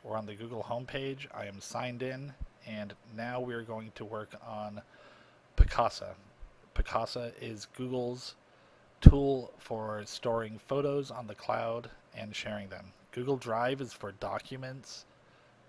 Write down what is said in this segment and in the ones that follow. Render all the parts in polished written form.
We're on the Google homepage. I am signed in, and now we're going to work on Picasa. Picasa is Google's tool for storing photos on the cloud and sharing them. Google Drive is for documents,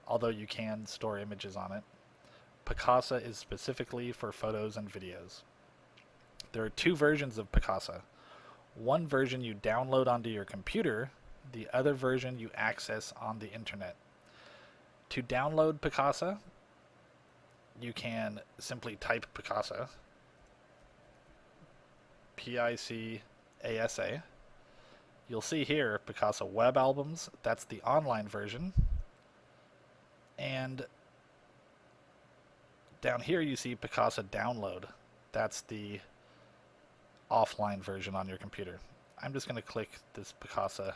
although you can store images on it. Picasa is specifically for photos and videos. There are two versions of Picasa. One version you download onto your computer, the other version you access on the internet. To download Picasa, you can simply type Picasa, Picasa. You'll see here Picasa Web Albums, that's the online version. And down here you see Picasa Download, that's the offline version on your computer. I'm just going to click this Picasa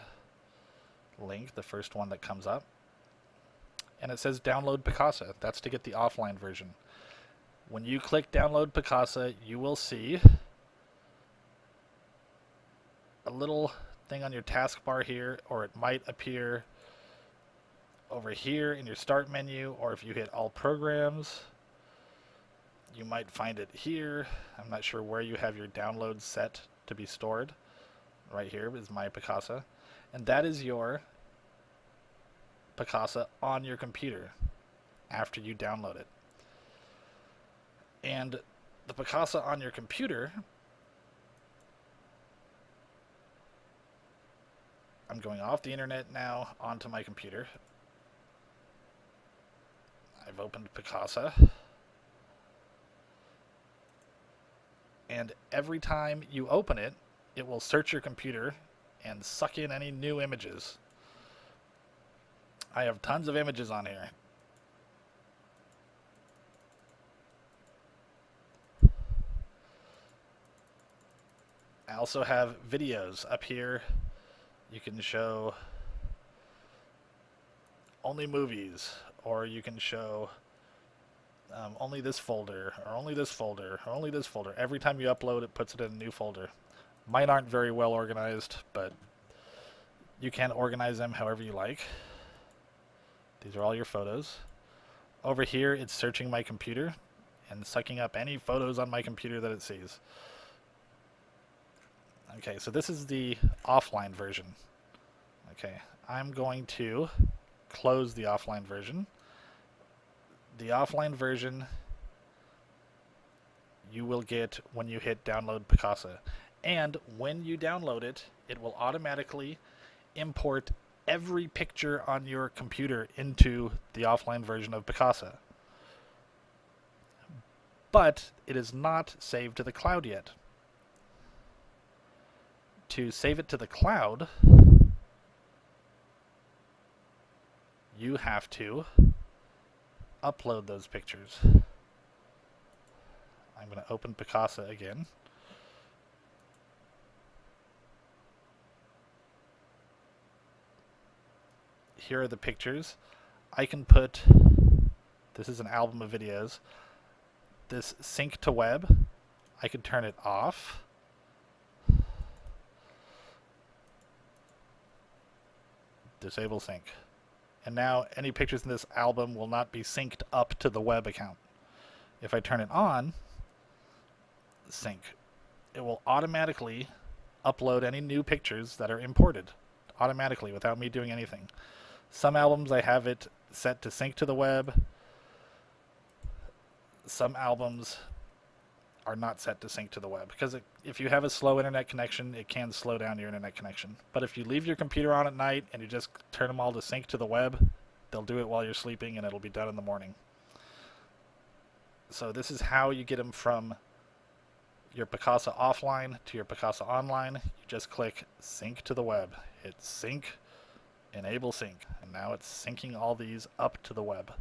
link, the first one that comes up. And it says download Picasa. That's to get the offline version. When you click download Picasa, you will see a little thing on your taskbar here, or it might appear over here in your start menu, or if you hit all programs, you might find it here. I'm not sure where you have your downloads set to be stored. Right here is my Picasa. And that is your Picasa on your computer after you download it. And the Picasa on your computer, I'm going off the internet now onto my computer. I've opened Picasa. And every time you open it, it will search your computer and suck in any new images. I have tons of images on here. I also have videos up here. You can show only movies, or you can show only this folder, or only this folder, or only this folder. Every time you upload, it puts it in a new folder. Mine aren't very well organized, but you can organize them however you like. These are all your photos. Over here, it's searching my computer and sucking up any photos on my computer that it sees. Okay, so this is the offline version. Okay, I'm going to close the offline version. The offline version you will get when you hit download Picasa. And when you download it, it will automatically import every picture on your computer into the offline version of Picasa. But it is not saved to the cloud yet. To save it to the cloud, you have to upload those pictures. I'm going to open Picasa again. Here are the pictures. I can put, this is an album of videos, this sync to web. I could turn it off. Disable sync. And now any pictures in this album will not be synced up to the web account. If I turn it on, sync, it will automatically upload any new pictures that are imported automatically without me doing anything. Some albums I have it set to sync to the web. Some albums are not set to sync to the web because if you have a slow internet connection, it can slow down your internet connection. But if you leave your computer on at night and you just turn them all to sync to the web, they'll do it while you're sleeping and it'll be done in the morning. So this is how you get them from your Picasa offline to your Picasa online. You just click sync to the web. Hit sync, enable sync, and now it's syncing all these up to the web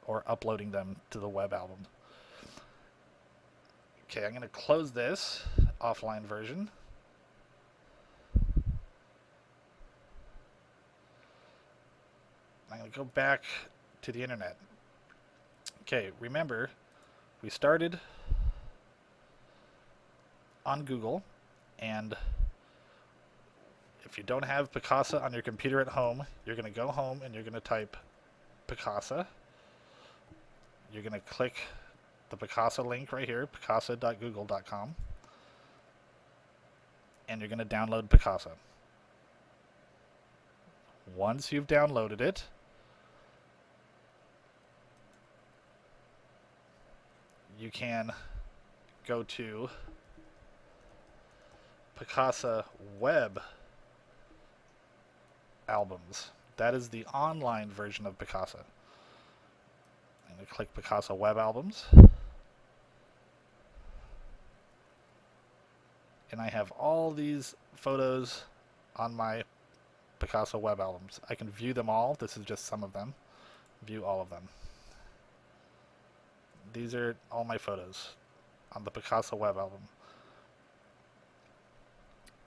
or uploading them to the web album. Okay, I'm going to close this offline version. I'm going to go back to the internet. Okay, remember, we started on Google, and If you don't have Picasa on your computer at home, you're going to go home and you're going to type Picasa. You're going to click the Picasa link right here, picasa.google.com, and you're going to download Picasa. Once you've downloaded it, you can go to Picasa Web Albums. That is the online version of Picasa. I'm going to click Picasa Web Albums. And I have all these photos on my Picasa Web Albums. I can view them all. This is just some of them. View all of them. These are all my photos on the Picasa Web Album.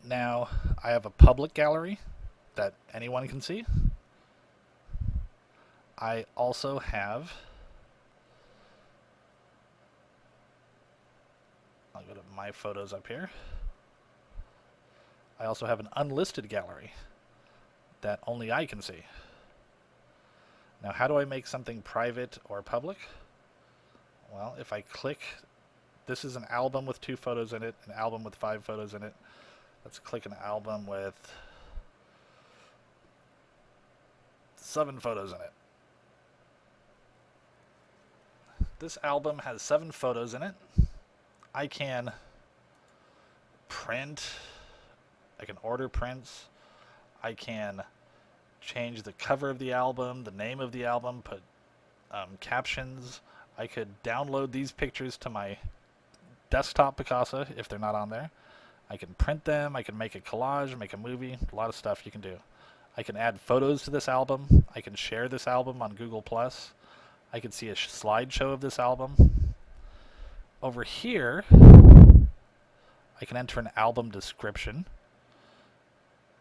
Now, I have a public gallery that anyone can see. I also have, I'll go to my photos up here. I also have an unlisted gallery that only I can see. Now, how do I make something private or public? Well, if I click, this is an album with 2 photos in it, an album with 5 photos in it. Let's click an album with 7 photos in it. This album has 7 photos in it. I can print, I can order prints, I can change the cover of the album, the name of the album, put captions. I could download these pictures to my desktop Picasa if they're not on there. I can print them, I can make a collage, make a movie, a lot of stuff you can do. I can add photos to this album, I can share this album on Google+, I can see a slideshow of this album. Over here, I can enter an album description.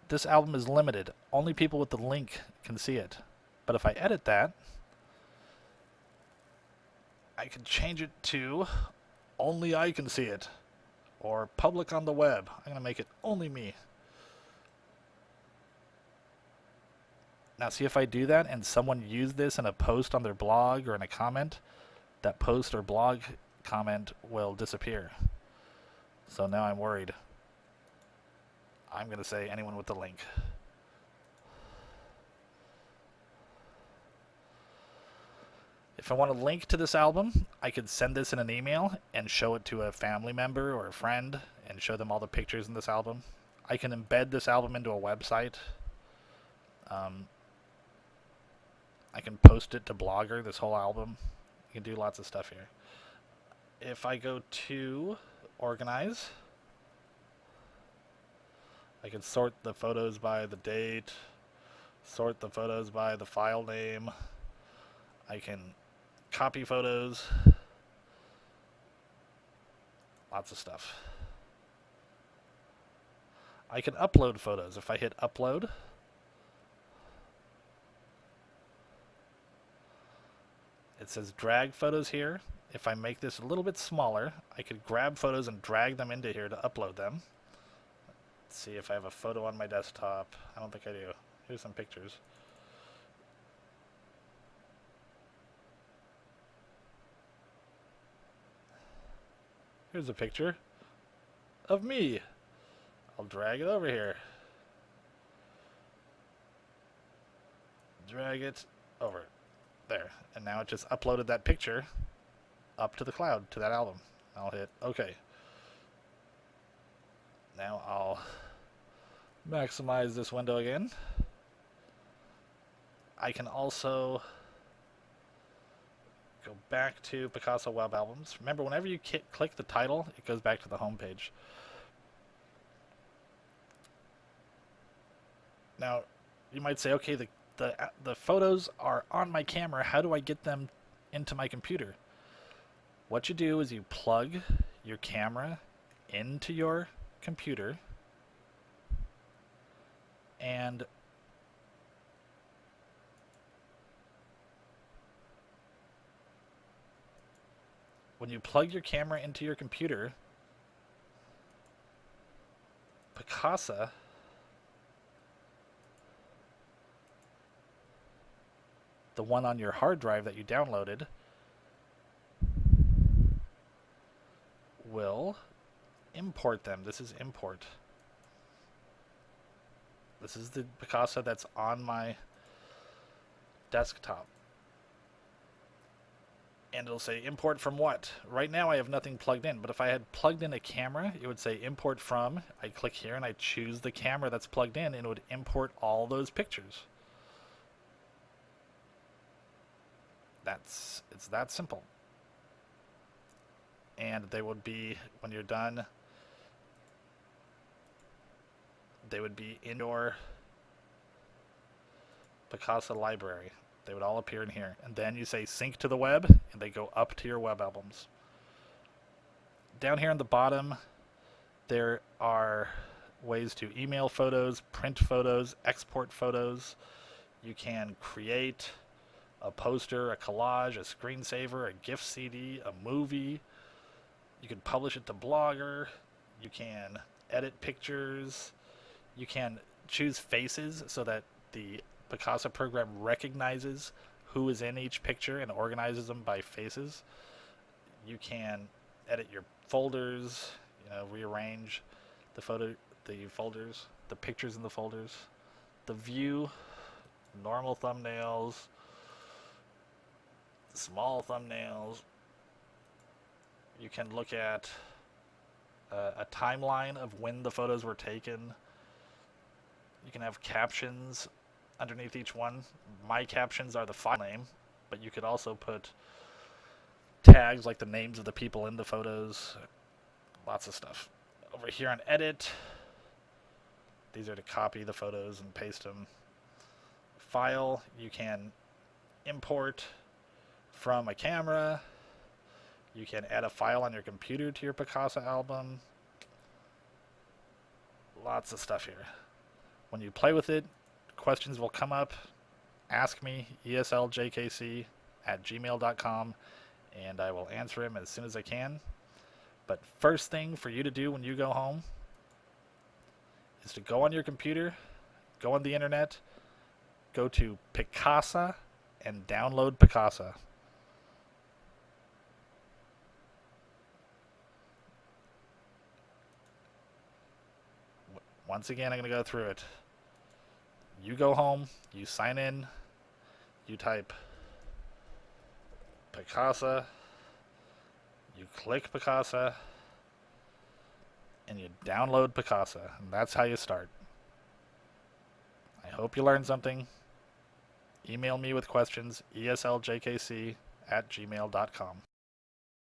This album is limited, only people with the link can see it. But if I edit that, I can change it to only I can see it, or public on the web. I'm going to make it only me. Now see, if I do that and someone used this in a post on their blog or in a comment, that post or blog comment will disappear. So now I'm worried. I'm going to say anyone with the link. If I want to link to this album, I could send this in an email and show it to a family member or a friend and show them all the pictures in this album. I can embed this album into a website. I can post it to Blogger, this whole album. You can do lots of stuff here. If I go to Organize, I can sort the photos by the date, sort the photos by the file name. I can copy photos. Lots of stuff. I can upload photos. If I hit upload, it says drag photos here. If I make this a little bit smaller, I could grab photos and drag them into here to upload them. Let's see if I have a photo on my desktop. I don't think I do. Here's some pictures. Here's a picture of me. I'll drag it over here. Drag it over. There. And now it just uploaded that picture up to the cloud, to that album. I'll hit OK. Now I'll maximize this window again. I can also go back to Picasa Web Albums. Remember, whenever you click the title, it goes back to the home page. Now, you might say, okay, the photos are on my camera. How do I get them into my computer? What you do is you plug your camera into your computer, and when you plug your camera into your computer, Picasa the one on your hard drive that you downloaded will import them. This is import. This is the Picasa that's on my desktop. And it'll say import from what? Right now I have nothing plugged in, but if I had plugged in a camera, it would say import from. I click here and I choose the camera that's plugged in, and it would import all those pictures. It's that simple. And they would be, when you're done, they would be in your Picasa library. They would all appear in here. And then you say sync to the web, and they go up to your web albums. Down here on the bottom, there are ways to email photos, print photos, export photos. You can create a poster, a collage, a screensaver, a GIF CD, a movie. You can publish it to Blogger. You can edit pictures. You can choose faces so that the Picasa program recognizes who is in each picture and organizes them by faces. You can edit your folders, rearrange the folders, the pictures in the folders, the view, normal thumbnails, small thumbnails. You can look at a timeline of when the photos were taken. You can have captions underneath each one. My captions are the file name, but you could also put tags like the names of the people in the photos. Lots of stuff. Over here on edit, these are to copy the photos and paste them. File, you can import from a camera. You can add a file on your computer to your Picasa album. Lots of stuff here. When you play with it, questions will come up. Ask me, esljkc@gmail.com, and I will answer them as soon as I can. But first thing for you to do when you go home is to go on your computer, go on the internet, go to Picasa, and download Picasa. Once again, I'm going to go through it. You go home, you sign in, you type Picasa, you click Picasa, and you download Picasa, and that's how you start. I hope you learned something. Email me with questions, esljkc@gmail.com.